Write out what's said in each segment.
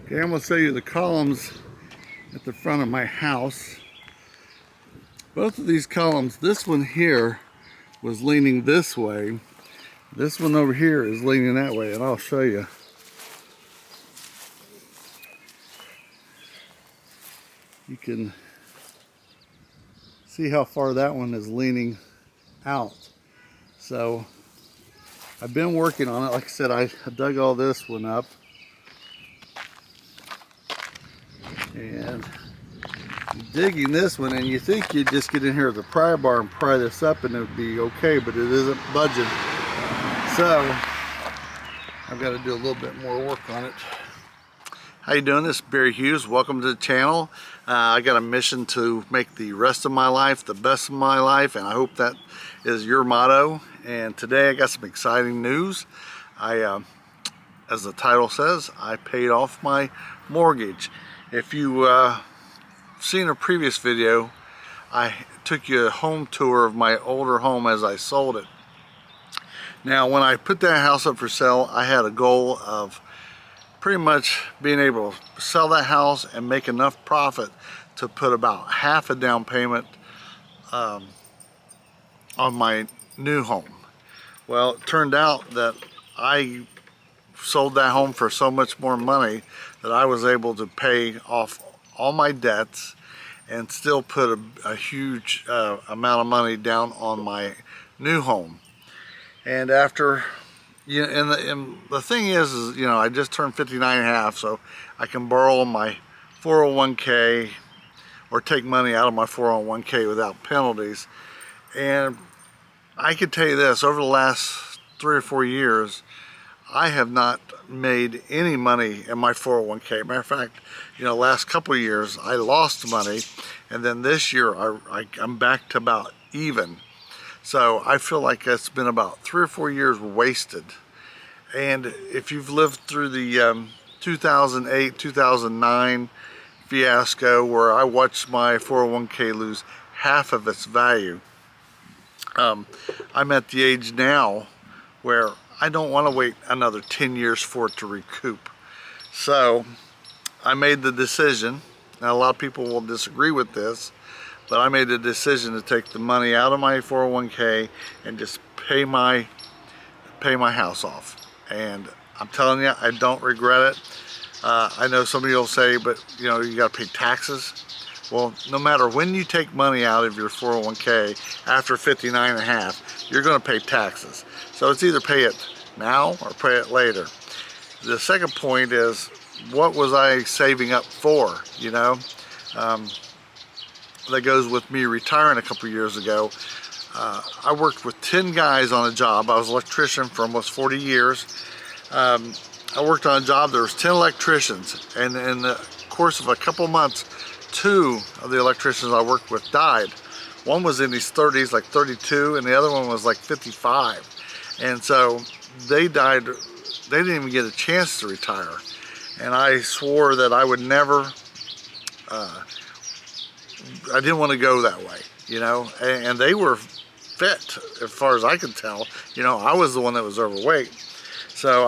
Okay, I'm going to show you the columns at the front of my house. Both of these columns, this one here was leaning this way. This one over here is leaning that way, and I'll show you. You can see how far that one is leaning out. So I've been working on it. Like I said, I dug all this one up. And digging this one, and you think you'd just get in here with a pry bar and pry this up and it would be okay, but it isn't budging. So I've got to do a little bit more work on it. How you doing? This is Barry Hughes. Welcome to the channel. I got a mission to make the rest of my life the best of my life, and I hope that is your motto. And today I got some exciting news. As the title says, I paid off my mortgage. If you seen a previous video, I took you a home tour of my older home as I sold it. Now, when I put that house up for sale, I had a goal of pretty much being able to sell that house and make enough profit to put about half a down payment on my new home. Well, it turned out that I sold that home for so much more money that I was able to pay off all my debts and still put a huge amount of money down on my new home. And after, you know, and the thing is, you know, I just turned 59 and a half, so I can borrow my 401k or take money out of my 401k without penalties. And I can tell you this, over the last 3 or 4 years, I have not made any money in my 401k. Matter of fact, you know, last couple of years I lost money, and then this year I'm back to about even. So I feel like it's been about 3 or 4 years wasted. And if you've lived through the 2008, 2009 fiasco where I watched my 401k lose half of its value, I'm at the age now where I don't want to wait another 10 years for it to recoup. So I made the decision. Now, a lot of people will disagree with this, but I made the decision to take the money out of my 401k and just pay my house off. And I'm telling you, I don't regret it. I know somebody will say, but you know, you got to pay taxes. Well, no matter when you take money out of your 401k after 59 and a half, you're going to pay taxes. So it's either pay it now or pay it later. The second point is, what was I saving up for? You know, that goes with me retiring a couple years ago. I worked with 10 guys on a job. I was an electrician for almost 40 years. I worked on a job, there was 10 electricians, and in the course of a couple months, 2 of the electricians I worked with died. One was in his 30s, like 32, and the other one was like 55. And so they died, they didn't even get a chance to retire. And I swore that I would never, I didn't want to go that way, you know, and they were fit as far as I could tell. You know, I was the one that was overweight. So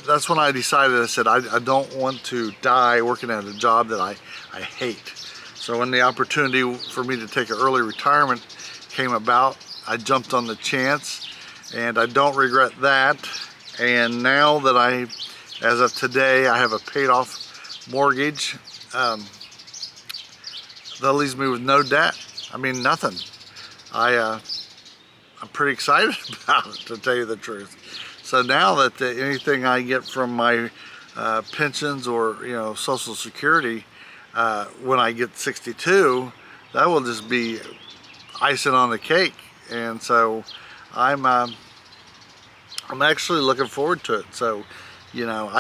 that's when I decided, I said, I don't want to die working at a job that I hate. So when the opportunity for me to take an early retirement came about, I jumped on the chance, and I don't regret that. And now that as of today, I have a paid off mortgage, that leaves me with no debt. I mean, nothing. I'm pretty excited about it, to tell you the truth. So now that anything I get from my pensions or, you know, Social Security, when I get 62, that will just be icing on the cake. And so I'm actually looking forward to it. So, you know,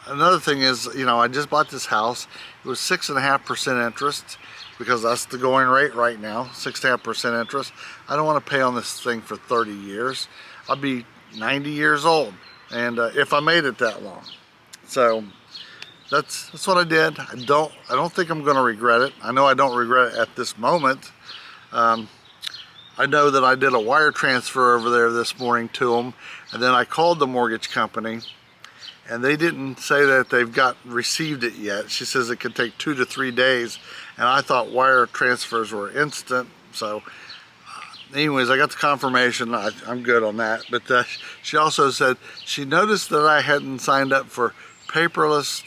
another thing is, you know, I just bought this house. It was 6.5% interest, because that's the going rate right now, 6.5% interest. I don't want to pay on this thing for 30 years. I'll be 90 years old, and if I made it that long. So that's what I did. I don't think I'm going to regret it. I know I don't regret it at this moment. I know that I did a wire transfer over there this morning to them, and then I called the mortgage company, and they didn't say that they've received it yet. She says it could take 2 to 3 days, and I thought wire transfers were instant. So anyways, I got the confirmation. I'm good on that. But she also said she noticed that I hadn't signed up for paperless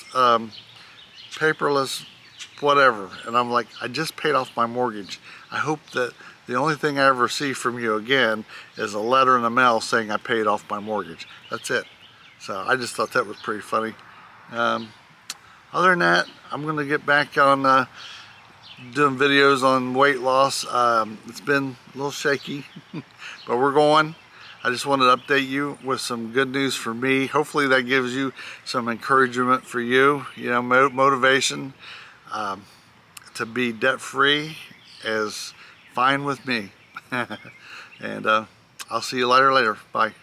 whatever, and I'm like, I just paid off my mortgage. I hope that the only thing I ever see from you again is a letter in the mail saying I paid off my mortgage. That's it. So I just thought that was pretty funny. Other than that, I'm going to get back on doing videos on weight loss. It's been a little shaky, but we're going. I just wanted to update you with some good news for me. Hopefully that gives you some encouragement for you, motivation. To be debt-free is fine with me. And I'll see you later. Bye.